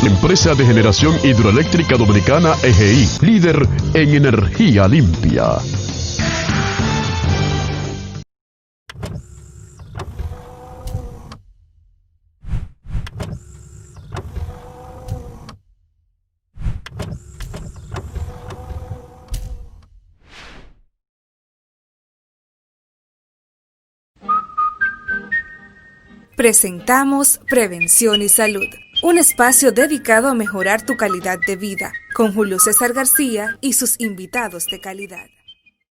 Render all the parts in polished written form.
Empresa de Generación Hidroeléctrica Dominicana EGI, líder en energía limpia. Presentamos Prevención y Salud, un espacio dedicado a mejorar tu calidad de vida, con Julio César García y sus invitados de calidad.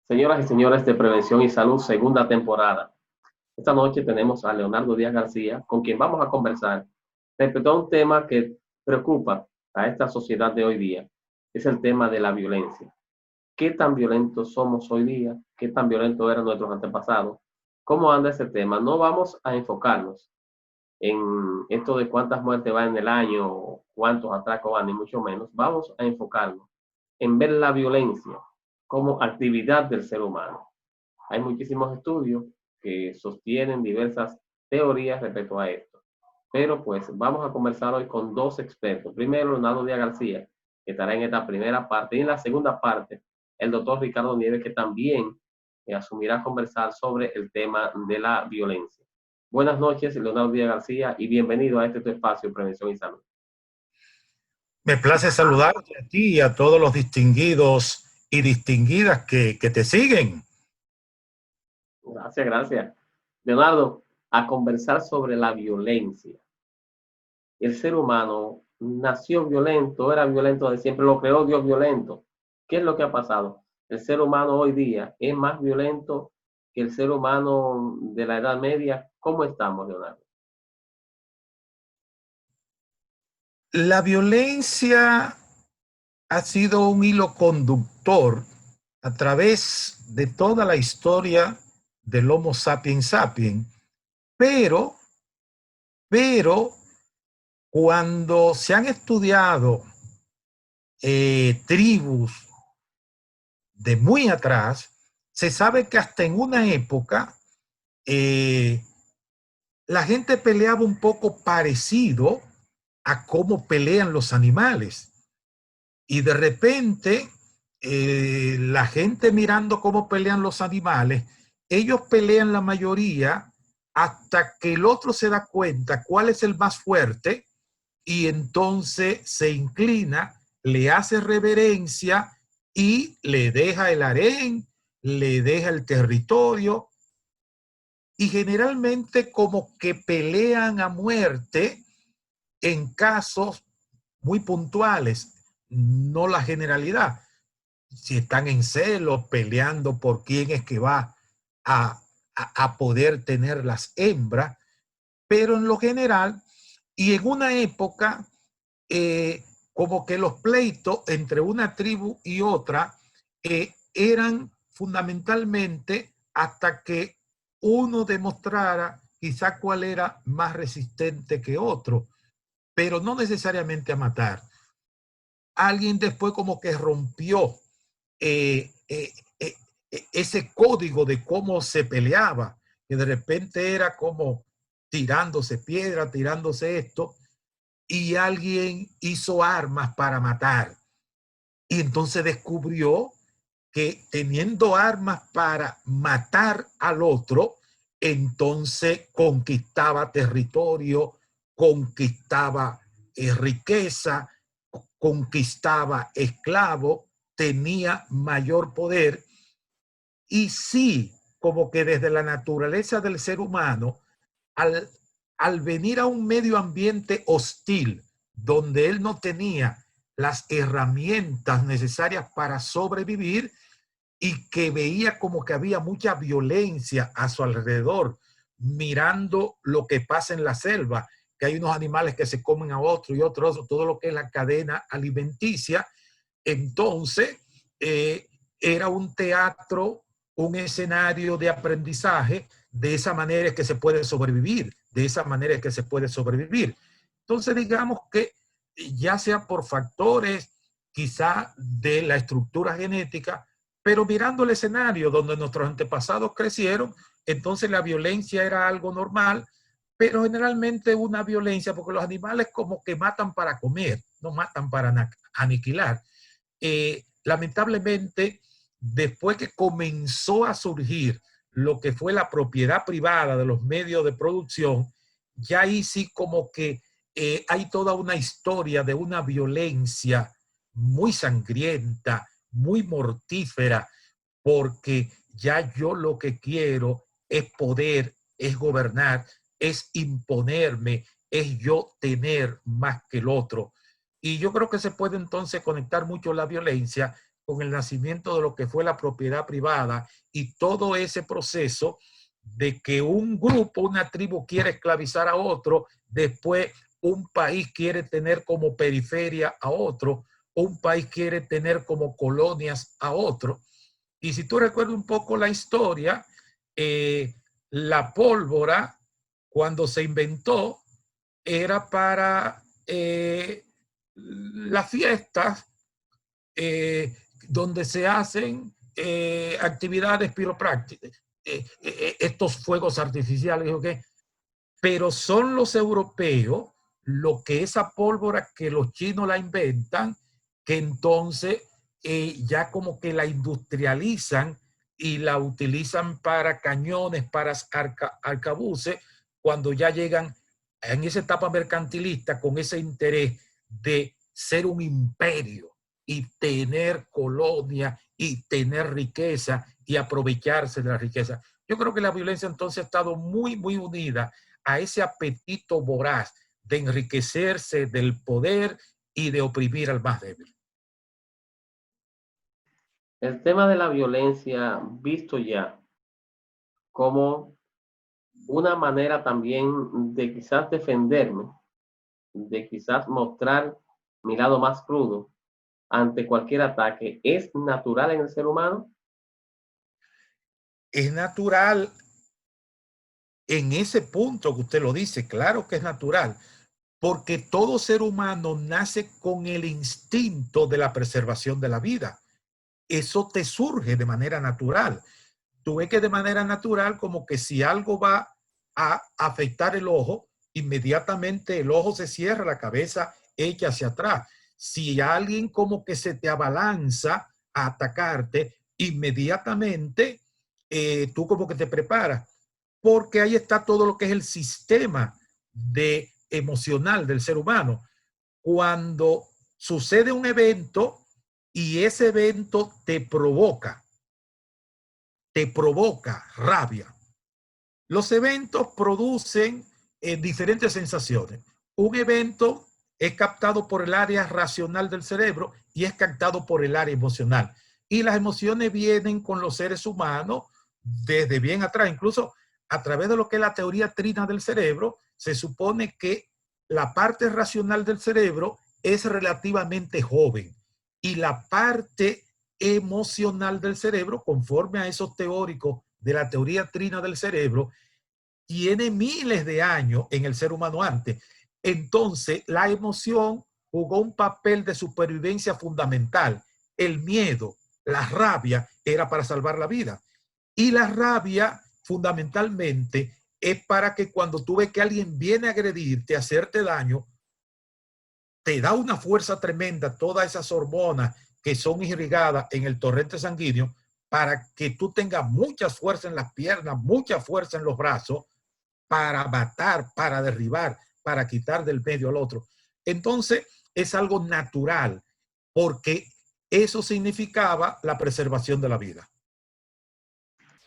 Señoras y señores de Prevención y Salud, segunda temporada. Esta noche tenemos a Leonardo Díaz García, con quien vamos a conversar respecto a un tema que preocupa a esta sociedad de hoy día. Es el tema de la violencia. ¿Qué tan violentos somos hoy día? ¿Qué tan violentos eran nuestros antepasados? ¿Cómo anda ese tema? No vamos a enfocarnos en esto de cuántas muertes van en el año, cuántos atracos van, ni mucho menos. Vamos a enfocarnos en ver la violencia como actividad del ser humano. Hay muchísimos estudios que sostienen diversas teorías respecto a esto. Pero pues vamos a conversar hoy con dos expertos. Primero, Leonardo Díaz García, que estará en esta primera parte. Y en la segunda parte, el doctor Ricardo Nieves, que también asumirá conversar sobre el tema de la violencia. Buenas noches, Leonardo Díaz García, y bienvenido a este tu espacio, Prevención y Salud. Me place saludarte a ti y a todos los distinguidos y distinguidas que te siguen. Gracias, gracias. Leonardo, a conversar sobre la violencia. El ser humano nació violento, era violento de siempre, lo creó Dios violento. ¿Qué es lo que ha pasado? El ser humano hoy día es más violento que el ser humano de la Edad Media. ¿Cómo estamos, Leonardo? La violencia ha sido un hilo conductor a través de toda la historia del Homo sapiens sapiens, pero cuando se han estudiado tribus de muy atrás, se sabe que hasta en una época la gente peleaba un poco parecido a cómo pelean los animales. Y de repente, la gente mirando cómo pelean los animales, ellos pelean la mayoría hasta que el otro se da cuenta cuál es el más fuerte y entonces se inclina, le hace reverencia y le deja el harén, le deja el territorio y generalmente como que pelean a muerte en casos muy puntuales, no la generalidad. Si están en celos, peleando por quién es que va a poder tener las hembras, pero en lo general, y en una época, como que los pleitos entre una tribu y otra eran fundamentalmente hasta que uno demostrara quizá cuál era más resistente que otro, pero no necesariamente a matar. Alguien después como que rompió ese código de cómo se peleaba, que de repente era como tirándose piedra, tirándose esto, y alguien hizo armas para matar. Y entonces descubrió que teniendo armas para matar al otro, entonces conquistaba territorio, conquistaba riqueza, conquistaba esclavos, tenía mayor poder. Y sí, como que desde la naturaleza del ser humano, al venir a un medio ambiente hostil, donde él no tenía las herramientas necesarias para sobrevivir y que veía como que había mucha violencia a su alrededor, mirando lo que pasa en la selva, que hay unos animales que se comen a otro y otros, todo lo que es la cadena alimenticia. Entonces, era un teatro, un escenario de aprendizaje. De esa manera es que se puede sobrevivir, de esa manera es que se puede sobrevivir. Entonces, digamos que ya sea por factores quizá de la estructura genética, pero mirando el escenario donde nuestros antepasados crecieron, entonces la violencia era algo normal, pero generalmente una violencia, porque los animales como que matan para comer, no matan para aniquilar. Lamentablemente, después que comenzó a surgir lo que fue la propiedad privada de los medios de producción, ya ahí sí como que hay toda una historia de una violencia muy sangrienta, muy mortífera, porque ya yo lo que quiero es poder, es gobernar, es imponerme, es yo tener más que el otro. Y yo creo que se puede entonces conectar mucho la violencia con el nacimiento de lo que fue la propiedad privada y todo ese proceso de que un grupo, una tribu quiere esclavizar a otro, después un país quiere tener como periferia a otro, un país quiere tener como colonias a otro. Y si tú recuerdas un poco la historia, la pólvora, cuando se inventó, era para las fiestas donde se hacen actividades piroprácticas, estos fuegos artificiales, ¿okay? Pero son los europeos, lo que esa pólvora que los chinos la inventan, que entonces ya como que la industrializan y la utilizan para cañones, para arcabuces, cuando ya llegan en esa etapa mercantilista con ese interés de ser un imperio y tener colonia y tener riqueza y aprovecharse de la riqueza. Yo creo que la violencia entonces ha estado muy, muy unida a ese apetito voraz de enriquecerse del poder y de oprimir al más débil. El tema de la violencia, visto ya como una manera también de quizás defenderme, de quizás mostrar mi lado más crudo ante cualquier ataque, ¿es natural en el ser humano? Es natural en ese punto que usted lo dice, claro que es natural, porque todo ser humano nace con el instinto de la preservación de la vida. Eso te surge de manera natural. Tú ves que de manera natural, como que si algo va a afectar el ojo, inmediatamente el ojo se cierra, la cabeza echa hacia atrás. Si alguien como que se te abalanza a atacarte, inmediatamente tú como que te preparas, porque ahí está todo lo que es el sistema emocional del ser humano. Cuando sucede un evento y ese evento te provoca rabia. Los eventos producen diferentes sensaciones. Un evento es captado por el área racional del cerebro y es captado por el área emocional. Y las emociones vienen con los seres humanos desde bien atrás. Incluso a través de lo que es la teoría trina del cerebro, se supone que la parte racional del cerebro es relativamente joven y la parte emocional del cerebro, conforme a esos teóricos de la teoría trina del cerebro, tiene miles de años en el ser humano antes. Entonces, la emoción jugó un papel de supervivencia fundamental. El miedo, la rabia, era para salvar la vida. Y la rabia, fundamentalmente, es para que cuando tú ves que alguien viene a agredirte, a hacerte daño, te da una fuerza tremenda, todas esas hormonas que son irrigadas en el torrente sanguíneo, para que tú tengas mucha fuerza en las piernas, mucha fuerza en los brazos, para matar, para derribar, para quitar del medio al otro. Entonces, es algo natural, porque eso significaba la preservación de la vida.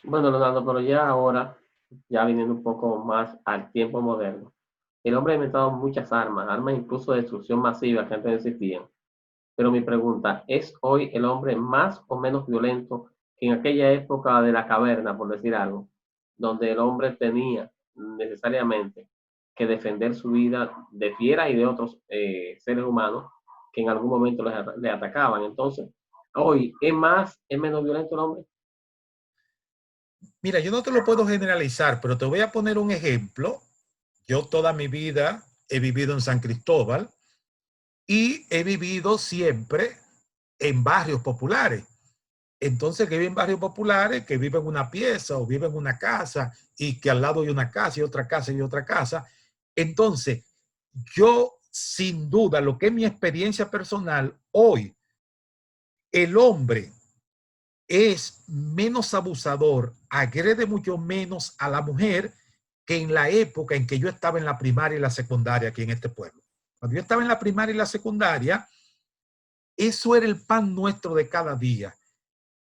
Bueno, Leonardo, pero ya ahora, ya viniendo un poco más al tiempo moderno, el hombre ha inventado muchas armas, armas incluso de destrucción masiva que antes no existían. Pero mi pregunta, ¿es hoy el hombre más o menos violento que en aquella época de la caverna, por decir algo, donde el hombre tenía necesariamente que defender su vida de fieras y de otros seres humanos que en algún momento le atacaban? Entonces, hoy, ¿es menos violento el hombre? Mira, yo no te lo puedo generalizar, pero te voy a poner un ejemplo. Yo toda mi vida he vivido en San Cristóbal y he vivido siempre en barrios populares. Entonces, que vive en barrios populares, que vive en una pieza o vive en una casa y que al lado hay una casa y otra casa y otra casa. Entonces, yo sin duda, lo que es mi experiencia personal, hoy el hombre es menos abusador, agrede mucho menos a la mujer que en la época en que yo estaba en la primaria y la secundaria aquí en este pueblo. Cuando yo estaba en la primaria y la secundaria, eso era el pan nuestro de cada día.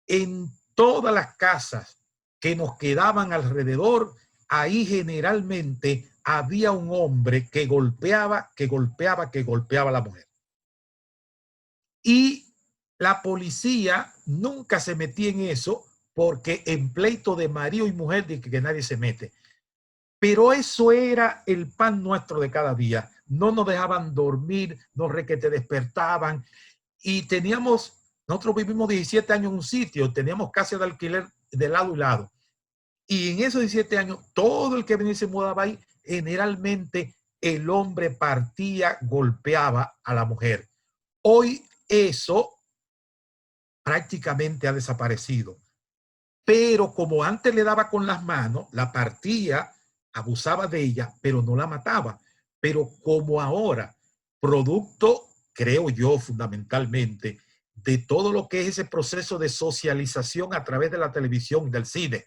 En todas las casas que nos quedaban alrededor, ahí generalmente había un hombre que golpeaba a la mujer. Y la policía nunca se metía en eso, porque en pleito de marido y mujer de que nadie se mete. Pero eso era el pan nuestro de cada día. No nos dejaban dormir, no requete despertaban. Y nosotros vivimos 17 años en un sitio, teníamos casas de alquiler de lado y lado. Y en esos 17 años, todo el que venía y se mudaba ahí, generalmente el hombre partía, golpeaba a la mujer. Hoy eso prácticamente ha desaparecido. Pero como antes le daba con las manos, la partía, abusaba de ella, pero no la mataba. Pero como ahora, producto, creo yo, fundamentalmente, de todo lo que es ese proceso de socialización a través de la televisión, del cine,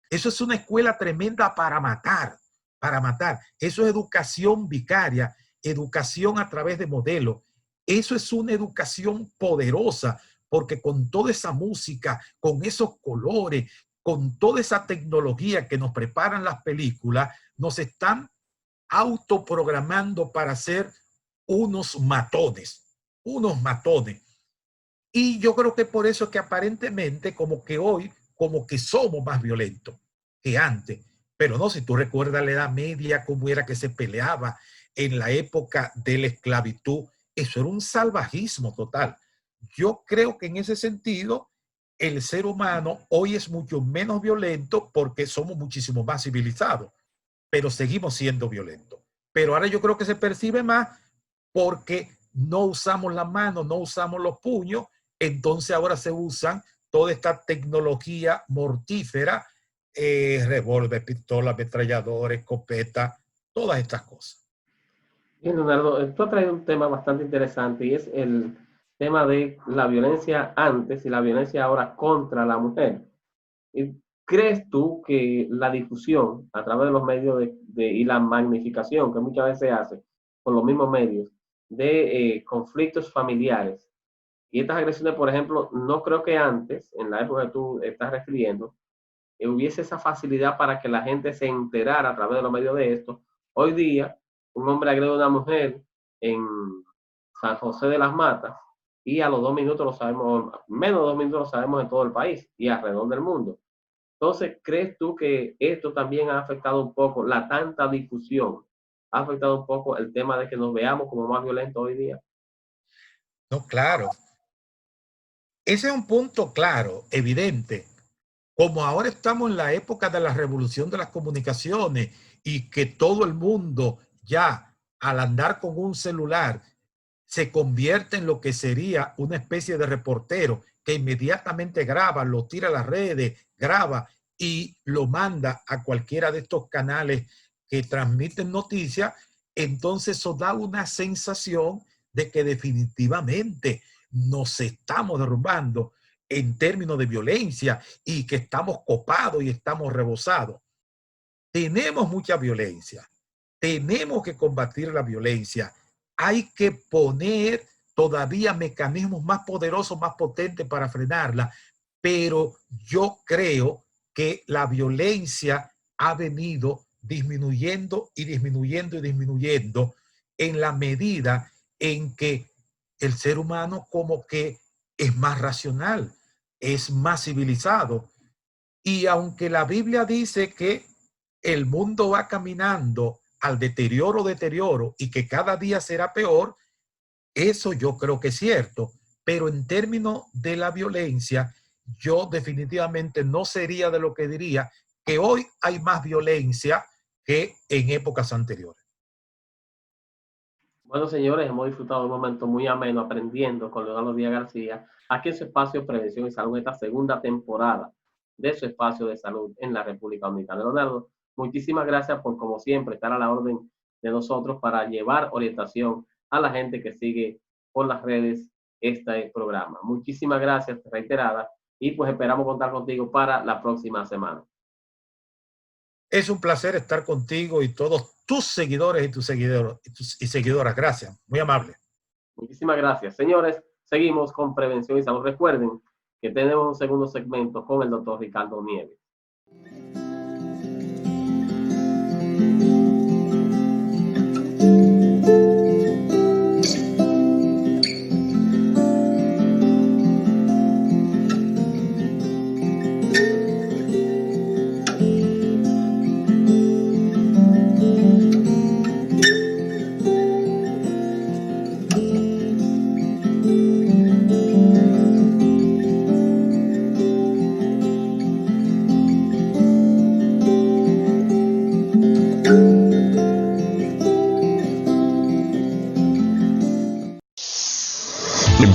eso es una escuela tremenda para matar, para matar. Eso es educación vicaria, educación a través de modelos. Eso es una educación poderosa, porque con toda esa música, con esos colores, con toda esa tecnología que nos preparan las películas, nos están autoprogramando para ser unos matones, unos matones. Y yo creo que por eso es que aparentemente como que hoy, como que somos más violentos que antes. Pero no, si tú recuerdas la Edad Media, cómo era que se peleaba en la época de la esclavitud, eso era un salvajismo total. Yo creo que en ese sentido, el ser humano hoy es mucho menos violento porque somos muchísimo más civilizados, pero seguimos siendo violentos. Pero ahora yo creo que se percibe más porque no usamos la mano, no usamos los puños, entonces ahora se usan toda esta tecnología mortífera, revólver, pistola, ametrallador, escopeta, todas estas cosas. Bien, Leonardo, tú has traído un tema bastante interesante y es el tema de la violencia antes y la violencia ahora contra la mujer. ¿Crees tú que la difusión a través de los medios y la magnificación que muchas veces se hace con los mismos medios de conflictos familiares y estas agresiones, por ejemplo, no creo que antes, en la época que tú estás refiriendo, hubiese esa facilidad para que la gente se enterara a través de los medios de esto? Hoy día, un hombre agrede a una mujer en San José de las Matas y a los 2 minutos lo sabemos, menos de 2 minutos lo sabemos en todo el país y alrededor del mundo. Entonces, ¿crees tú que esto también ha afectado un poco, la tanta difusión, ha afectado un poco el tema de que nos veamos como más violentos hoy día? No, claro. Ese es un punto claro, evidente. Como ahora estamos en la época de la revolución de las comunicaciones y que todo el mundo ya al andar con un celular se convierte en lo que sería una especie de reportero que inmediatamente graba, lo tira a las redes, graba y lo manda a cualquiera de estos canales que transmiten noticias, entonces eso da una sensación de que definitivamente nos estamos derrumbando en términos de violencia y que estamos copados y estamos rebosados. Tenemos mucha violencia, tenemos que combatir la violencia, hay que poner todavía mecanismos más poderosos, más potentes para frenarla, pero yo creo que la violencia ha venido disminuyendo y disminuyendo y disminuyendo en la medida en que el ser humano como que es más racional, es más civilizado. Y aunque la Biblia dice que el mundo va caminando al deterioro y que cada día será peor, eso yo creo que es cierto. Pero en términos de la violencia, yo definitivamente no sería de lo que diría que hoy hay más violencia que en épocas anteriores. Bueno, señores, hemos disfrutado de un momento muy ameno aprendiendo con Leonardo Díaz García, aquí en su espacio de Prevención y Salud, en esta segunda temporada de su espacio de salud en la República Dominicana. Leonardo, muchísimas gracias por, como siempre, estar a la orden de nosotros para llevar orientación a la gente que sigue por las redes este programa. Muchísimas gracias, reiterada, y pues esperamos contar contigo para la próxima semana. Es un placer estar contigo y todos tus seguidores y tus seguidores y seguidoras. Gracias, muy amable. Muchísimas gracias. Señores, seguimos con Prevención y Salud. Recuerden que tenemos un segundo segmento con el doctor Ricardo Nieves.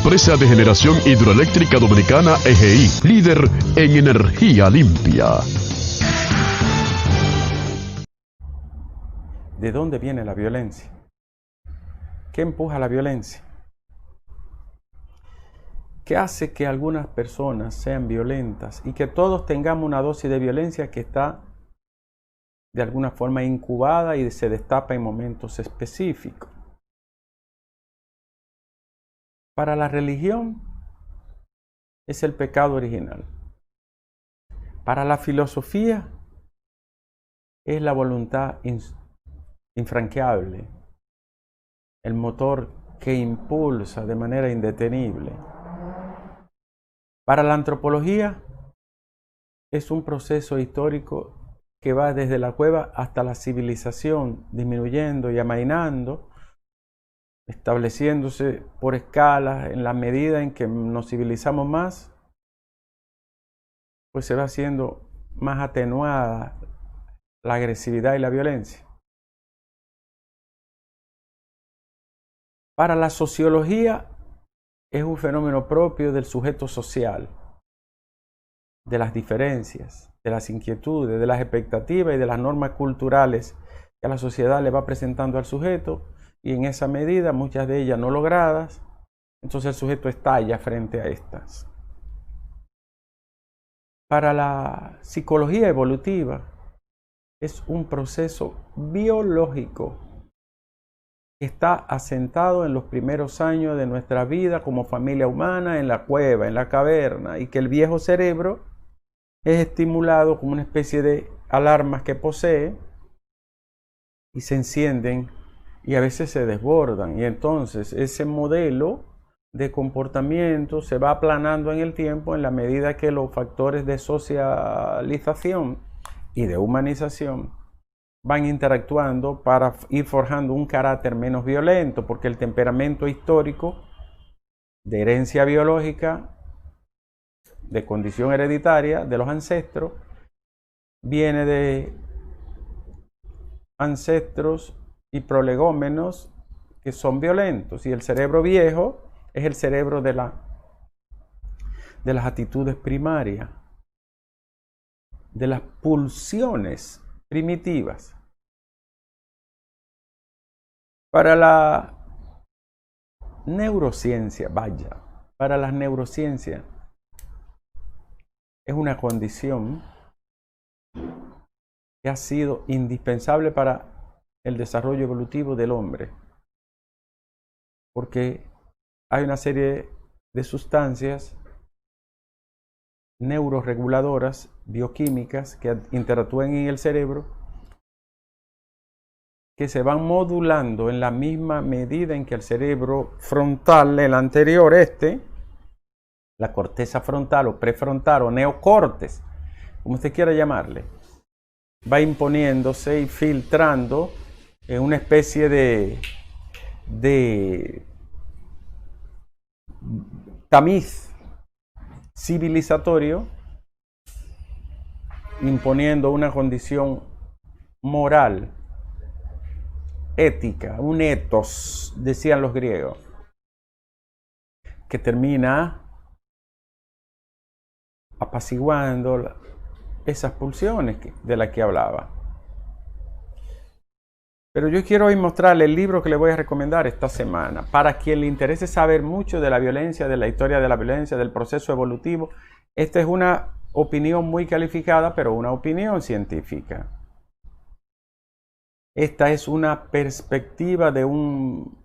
Empresa de Generación Hidroeléctrica Dominicana EGI, líder en energía limpia. ¿De dónde viene la violencia? ¿Qué empuja la violencia? ¿Qué hace que algunas personas sean violentas y que todos tengamos una dosis de violencia que está de alguna forma incubada y se destapa en momentos específicos? Para la religión es el pecado original. Para la filosofía es la voluntad infranqueable, el motor que impulsa de manera indetenible. Para la antropología es un proceso histórico que va desde la cueva hasta la civilización, disminuyendo y amainando, estableciéndose por escalas en la medida en que nos civilizamos más, pues se va haciendo más atenuada la agresividad y la violencia. Para la sociología es un fenómeno propio del sujeto social, de las diferencias, de las inquietudes, de las expectativas y de las normas culturales que la sociedad le va presentando al sujeto, y en esa medida, muchas de ellas no logradas, entonces el sujeto estalla frente a estas. Para la psicología evolutiva, es un proceso biológico que está asentado en los primeros años de nuestra vida como familia humana, en la cueva, en la caverna, y que el viejo cerebro es estimulado como una especie de alarmas que posee y se encienden y a veces se desbordan, y entonces ese modelo de comportamiento se va aplanando en el tiempo en la medida que los factores de socialización y de humanización van interactuando para ir forjando un carácter menos violento, porque el temperamento histórico de herencia biológica, de condición hereditaria de los ancestros, viene de ancestros y prolegómenos que son violentos, y el cerebro viejo es el cerebro de las actitudes primarias, de las pulsiones primitivas. Para la neurociencia, para las neurociencias es una condición que ha sido indispensable para el desarrollo evolutivo del hombre, porque hay una serie de sustancias neuroreguladoras bioquímicas que interactúan en el cerebro, que se van modulando en la misma medida en que el cerebro frontal, el anterior, la corteza frontal o prefrontal o neocortes, como usted quiera llamarle, va imponiéndose y filtrando en una especie de tamiz civilizatorio, imponiendo una condición moral ética, un ethos, decían los griegos, que termina apaciguando esas pulsiones de las que hablaba. Pero yo quiero hoy mostrarle el libro que le voy a recomendar esta semana. Para quien le interese saber mucho de la violencia, de la historia de la violencia, del proceso evolutivo, esta es una opinión muy calificada, pero una opinión científica. Esta es una perspectiva de un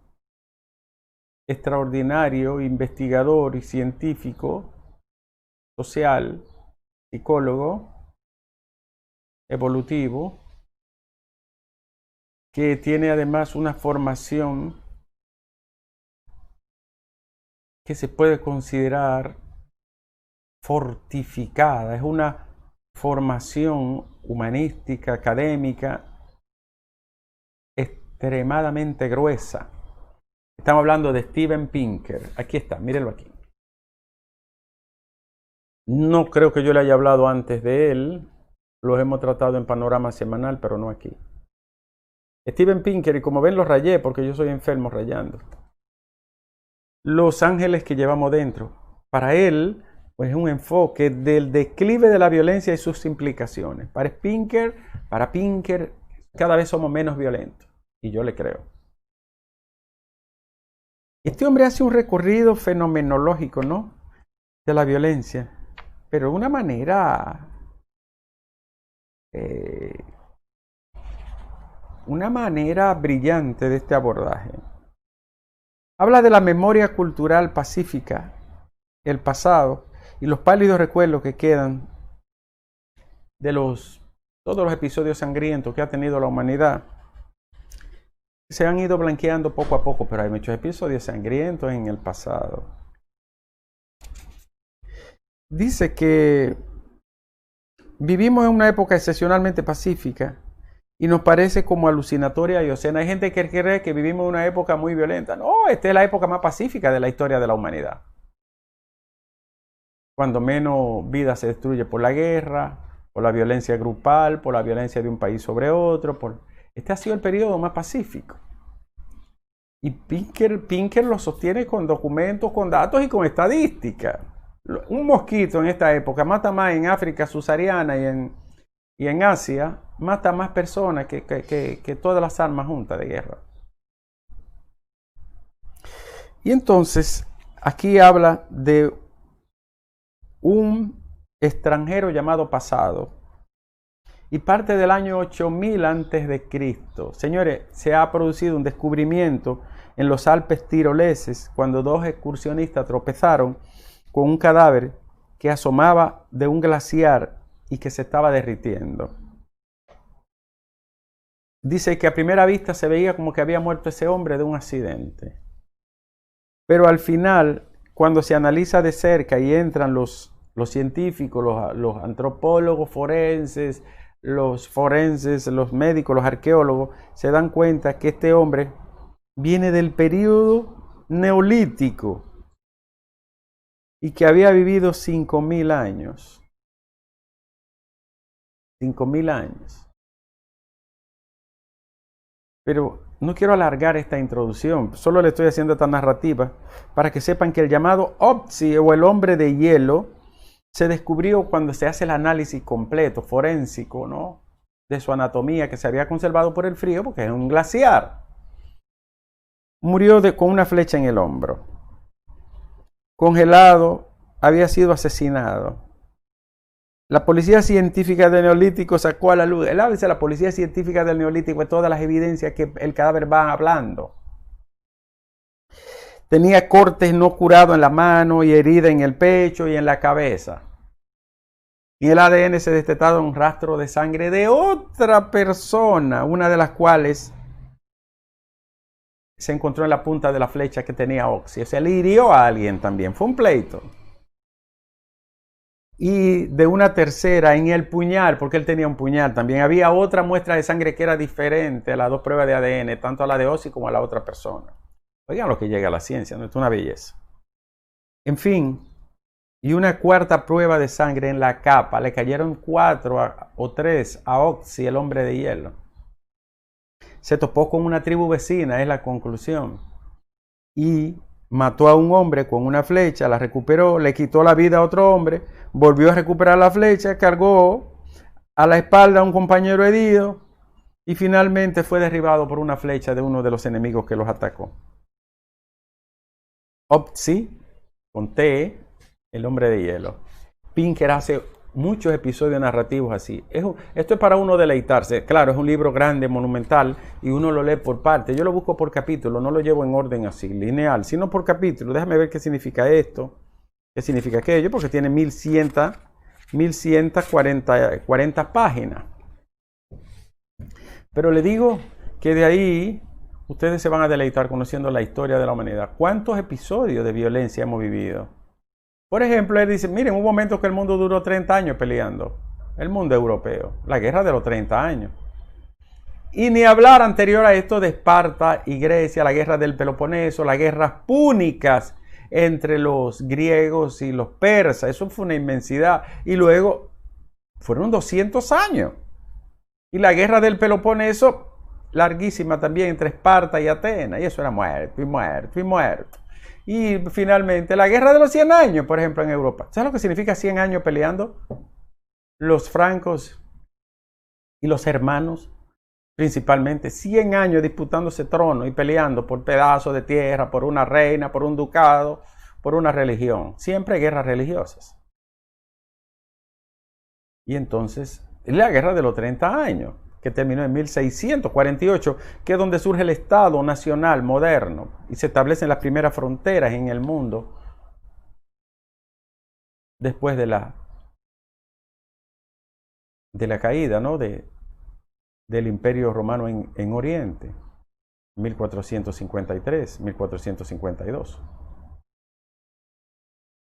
extraordinario investigador y científico, social, psicólogo, evolutivo, que tiene además una formación que se puede considerar fortificada. Es una formación humanística, académica, extremadamente gruesa. Estamos hablando de Steven Pinker. Aquí está, mírenlo aquí. No creo que yo le haya hablado antes de él. Los hemos tratado en Panorama Semanal, pero no aquí. Steven Pinker, y como ven lo rayé porque yo soy enfermo rayando. Los ángeles que llevamos dentro. Para él, pues es un enfoque del declive de la violencia y sus implicaciones. Para Pinker, cada vez somos menos violentos. Y yo le creo. Este hombre hace un recorrido fenomenológico, ¿no? De la violencia. Pero de una manera... una manera brillante de este abordaje. Habla de la memoria cultural pacífica, el pasado y los pálidos recuerdos que quedan de todos los episodios sangrientos que ha tenido la humanidad. Se han ido blanqueando poco a poco, pero hay muchos episodios sangrientos en el pasado. Dice que vivimos en una época excepcionalmente pacífica y nos parece como alucinatoria y obscena. Hay gente que cree que vivimos en una época muy violenta. No, esta es la época más pacífica de la historia de la humanidad. Cuando menos vida se destruye por la guerra, por la violencia grupal, por la violencia de un país sobre otro. Este ha sido el periodo más pacífico. Y Pinker lo sostiene con documentos, con datos y con estadísticas. Un mosquito en esta época mata más en África subsahariana y en Asia, mata más personas que todas las armas juntas de guerra. Y entonces, aquí habla de un extranjero llamado pasado. Y parte del año 8000 antes de Cristo. Señores, se ha producido un descubrimiento en los Alpes tiroleses cuando dos excursionistas tropezaron con un cadáver que asomaba de un glaciar y que se estaba derritiendo. Dice que a primera vista se veía como que había muerto ese hombre de un accidente. Pero al final, cuando se analiza de cerca y entran los científicos, los antropólogos forenses, los médicos, los arqueólogos, se dan cuenta que este hombre viene del período neolítico y que había vivido 5000 años. 5000 años. Pero no quiero alargar esta introducción, solo le estoy haciendo esta narrativa para que sepan que el llamado Ötzi o el hombre de hielo se descubrió cuando se hace el análisis completo, forénsico, ¿no?, de su anatomía que se había conservado por el frío, porque es un glaciar. Murió con una flecha en el hombro. Congelado, había sido asesinado. La policía científica del Neolítico sacó a la luz. Él habla de la policía científica del Neolítico de todas las evidencias que el cadáver va hablando. Tenía cortes no curados en la mano y herida en el pecho y en la cabeza. Y en el ADN se detectaba un rastro de sangre de otra persona, una de las cuales se encontró en la punta de la flecha que tenía Ötzi. O sea, le hirió a alguien también. Fue un pleito. Y de una tercera en el puñal, porque él tenía un puñal también. Había otra muestra de sangre que era diferente a las dos pruebas de ADN, tanto a la de Ötzi como a la otra persona. Oigan lo que llega a la ciencia, ¿no? Es una belleza. En fin, y una cuarta prueba de sangre en la capa. Le cayeron 4 o 3 a Ötzi, el hombre de hielo. se topó con una tribu vecina, es la conclusión. Y mató a un hombre con una flecha, la recuperó, le quitó la vida a otro hombre, volvió a recuperar la flecha, cargó a la espalda a un compañero herido y finalmente fue derribado por una flecha de uno de los enemigos que los atacó. Ötzi, con T, el hombre de hielo. Pinker hace muchos episodios narrativos así. Esto es para uno deleitarse. Claro, es un libro grande, monumental, y uno lo lee por partes. Yo lo busco por capítulo, no lo llevo en orden así, lineal, sino por capítulo. Déjame ver qué significa esto, qué significa aquello, porque tiene 1140 páginas. Pero le digo que de ahí ustedes se van a deleitar conociendo la historia de la humanidad. ¿Cuántos episodios de violencia hemos vivido? Por ejemplo, él dice, miren, hubo momentos que el mundo duró 30 años peleando. El mundo europeo, la guerra de los 30 años. Y ni hablar anterior a esto de Esparta y Grecia, la guerra del Peloponeso, las guerras púnicas entre los griegos y los persas. Eso fue una inmensidad. Y luego fueron 200 años. Y la guerra del Peloponeso, larguísima también, entre Esparta y Atenas. Y eso era muerto y muerto y muerto. Y finalmente la guerra de los 100 años, por ejemplo, en Europa. ¿Sabes lo que significa 100 años peleando? Los francos y los hermanos, principalmente, 100 años disputándose trono y peleando por pedazos de tierra, por una reina, por un ducado, por una religión. Siempre guerras religiosas. Y entonces, la guerra de los 30 años, que terminó en 1648, que es donde surge el Estado nacional moderno y se establecen las primeras fronteras en el mundo después de la caída, ¿no? del Imperio Romano en Oriente, 1453, 1452,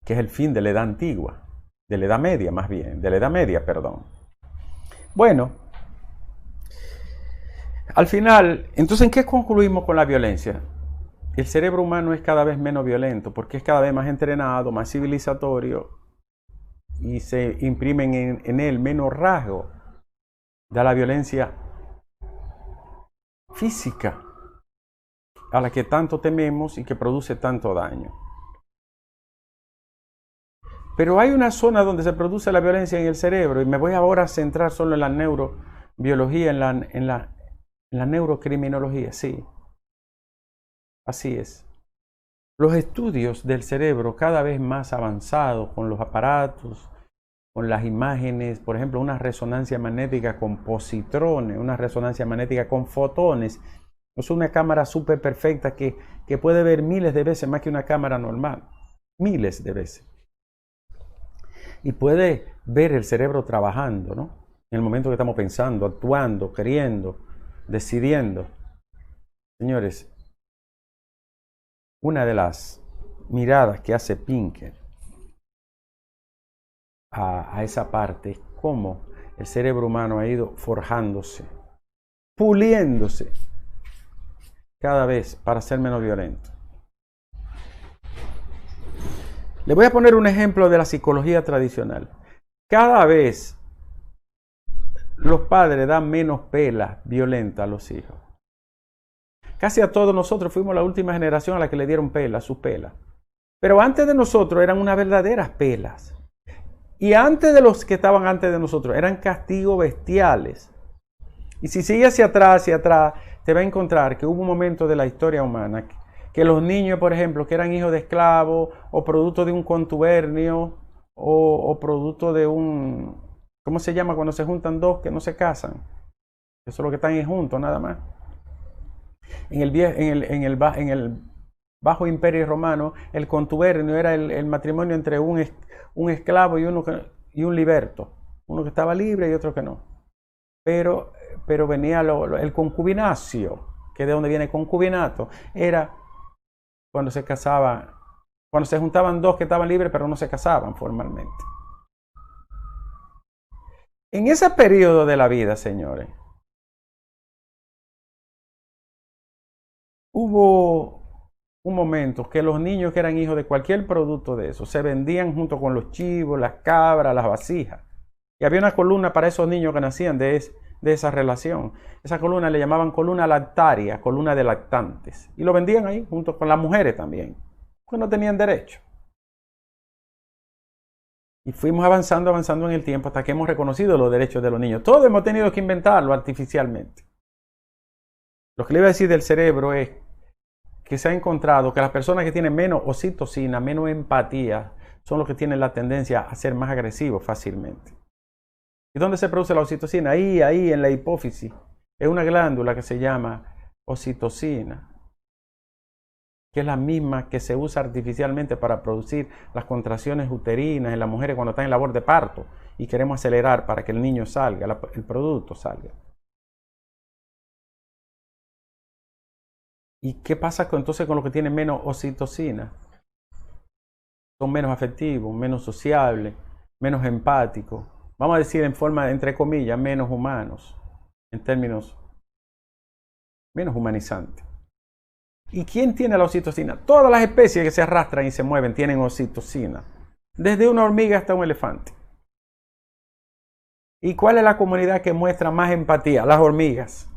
que es el fin de la Edad Antigua, de la Edad Media más bien, de la Edad Media, perdón. Bueno, al final, entonces, ¿en qué concluimos con la violencia? El cerebro humano es cada vez menos violento porque es cada vez más entrenado, más civilizatorio y se imprimen en él menos rasgos de la violencia física a la que tanto tememos y que produce tanto daño. Pero hay una zona donde se produce la violencia en el cerebro y me voy ahora a centrar solo en la neurobiología, en la neurocriminología, sí. Así es. Los estudios del cerebro cada vez más avanzados con los aparatos, con las imágenes, por ejemplo, una resonancia magnética con positrones, una resonancia magnética con fotones. Es una cámara súper perfecta que puede ver miles de veces más que una cámara normal. Miles de veces. Y puede ver el cerebro trabajando, ¿no? En el momento que estamos pensando, actuando, queriendo, decidiendo. Señores, una de las miradas que hace Pinker a esa parte es cómo el cerebro humano ha ido forjándose, puliéndose cada vez para ser menos violento. Le voy a poner un ejemplo de la psicología tradicional. Cada vez los padres dan menos pelas violentas a los hijos. Casi a todos nosotros fuimos la última generación a la que le dieron pelas, sus pelas. Pero antes de nosotros eran unas verdaderas pelas. Y antes de los que estaban antes de nosotros eran castigos bestiales. Y si sigues hacia atrás, te va a encontrar que hubo un momento de la historia humana que los niños, por ejemplo, que eran hijos de esclavos o producto de un contubernio o producto de un... ¿Cómo se llama cuando se juntan dos que no se casan? Eso es lo que están juntos, nada más. En el bajo imperio romano, el contubernio era el matrimonio entre un esclavo y un liberto. Uno que estaba libre y otro que no. Pero venía el concubinacio, que de donde viene concubinato, era cuando se casaban, cuando se juntaban dos que estaban libres pero no se casaban formalmente. En ese periodo de la vida, señores, hubo un momento que los niños que eran hijos de cualquier producto de eso se vendían junto con los chivos, las cabras, las vasijas. Y había una columna para esos niños que nacían de de esa relación. Esa columna le llamaban columna lactaria, columna de lactantes. Y lo vendían ahí junto con las mujeres también, porque no tenían derecho. Y fuimos avanzando en el tiempo hasta que hemos reconocido los derechos de los niños. Todos hemos tenido que inventarlo artificialmente. Lo que le iba a decir del cerebro es que se ha encontrado que las personas que tienen menos oxitocina, menos empatía, son los que tienen la tendencia a ser más agresivos fácilmente. ¿Y dónde se produce la oxitocina? Ahí en la hipófisis. Es una glándula que se llama oxitocina, que es la misma que se usa artificialmente para producir las contracciones uterinas en las mujeres cuando están en labor de parto y queremos acelerar para que el niño salga, el producto salga. ¿Y qué pasa entonces con los que tienen menos oxitocina? Son menos afectivos, menos sociables, menos empáticos. Vamos a decir en forma, entre comillas, menos humanos, en términos menos humanizantes. ¿Y quién tiene la oxitocina? Todas las especies que se arrastran y se mueven tienen oxitocina, desde una hormiga hasta un elefante. ¿Y cuál es la comunidad que muestra más empatía? Las hormigas.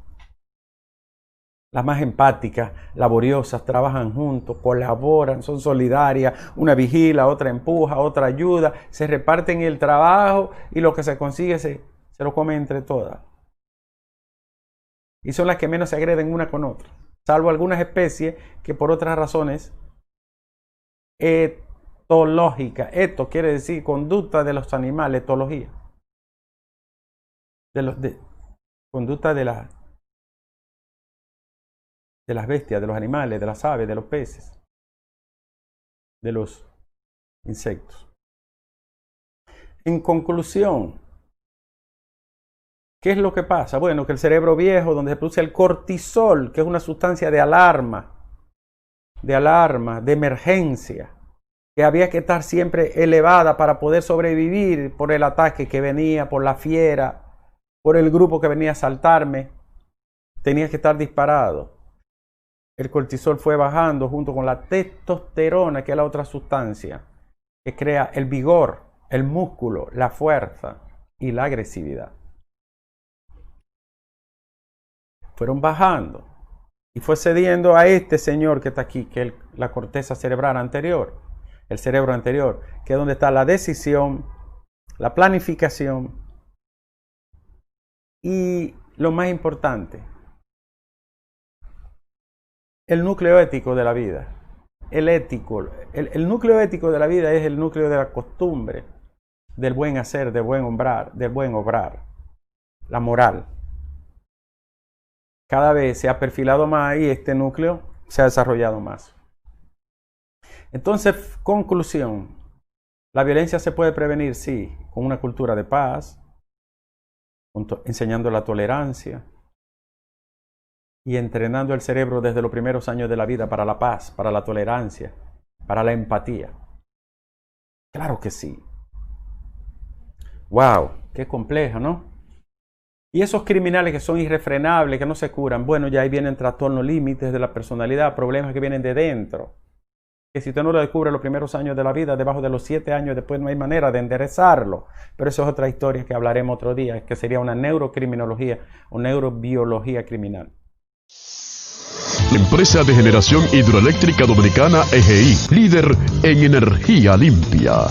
Las más empáticas, laboriosas, trabajan juntos, colaboran, son solidarias, una vigila, otra empuja, otra ayuda, se reparten el trabajo y lo que se consigue se lo comen entre todas. Y son las que menos se agreden una con otra, salvo algunas especies que por otras razones etológicas, eto quiere decir conducta de los animales, etología, conducta de las bestias, de los animales, de las aves, de los peces, de los insectos. En conclusión, ¿qué es lo que pasa? Bueno, que el cerebro viejo, donde se produce el cortisol, que es una sustancia de alarma, de emergencia, que había que estar siempre elevada para poder sobrevivir por el ataque que venía, por la fiera, por el grupo que venía a asaltarme, tenía que estar disparado. El cortisol fue bajando junto con la testosterona, que es la otra sustancia que crea el vigor, el músculo, la fuerza y la agresividad. Fueron bajando y fue cediendo a este señor que está aquí, que es la corteza cerebral anterior, el cerebro anterior, que es donde está la decisión, la planificación y lo más importante, el núcleo ético de la vida. El núcleo ético de la vida es el núcleo de la costumbre, del buen hacer, del buen obrar, la moral. Cada vez se ha perfilado más y este núcleo se ha desarrollado más. Entonces, conclusión, ¿la violencia se puede prevenir? Sí, con una cultura de paz, enseñando la tolerancia, y entrenando el cerebro desde los primeros años de la vida para la paz, para la tolerancia, para la empatía. Claro que sí. ¡Wow! ¡Qué complejo!, ¿no? Y esos criminales que son irrefrenables, que no se curan, bueno, ya ahí vienen trastornos límites de la personalidad, problemas que vienen de dentro. Que si usted no lo descubre los primeros años de la vida, debajo de los 7 años, después no hay manera de enderezarlo. Pero eso es otra historia que hablaremos otro día, que sería una neurocriminología o neurobiología criminal. Empresa de Generación Hidroeléctrica Dominicana EGI, líder en energía limpia.